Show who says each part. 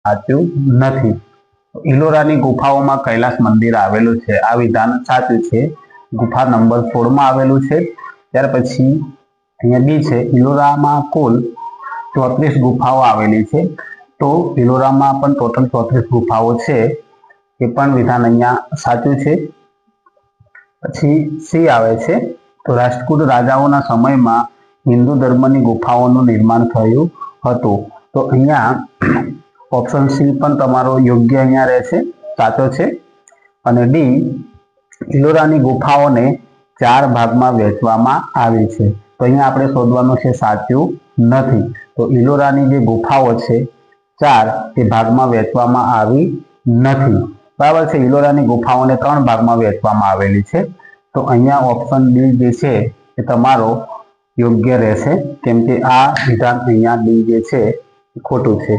Speaker 1: સાચું નથી। ઇલોરાની ગુફાઓમાં કૈલાસ મંદિર આવેલું છે, આ વિધાન સાચું છે। ગુફા નંબર 16 માં આવેલું છે। ત્યાર પછી અહીંયા બી છે, ઇલોરામાં કુલ 34 ગુફાઓ આવેલી છે। તો ઇલોરામાં પણ ટોટલ 34 ગુફાઓ છે, એ પણ વિધાન અહીંયા સાચું છે। પછી સી આવે છે, તો રાષ્ટ્રકૂટ રાજાઓના સમયમાં હિન્દુ ધર્મની ગુફાઓનું નિર્માણ થયું હતું। તો અહીંયા ઓપ્શન સી પણ તમારો યોગ્ય અહીંયા રહેશે, સાચો છે। અને ડી, ઇલોરાની ગુફાઓને 4 ભાગમાં વહેંચવામાં આવી છે। તો અહીંયા આપણે શોધવાનું છે સાચું નથી। તો ઇલોરાની જે ગુફાઓ છે 4 તે ભાગમાં વહેંચવામાં આવી નથી, બરાબર છે। ઇલોરાની ગુફાઓને 3 ભાગમાં વહેંચવામાં આવેલી છે। તો અહીંયા ઓપ્શન ડી જે છે એ તમારો યોગ્ય રહેશે, કેમ કે આ વિધાન અહીંયા ડી જે છે ખોટું છે।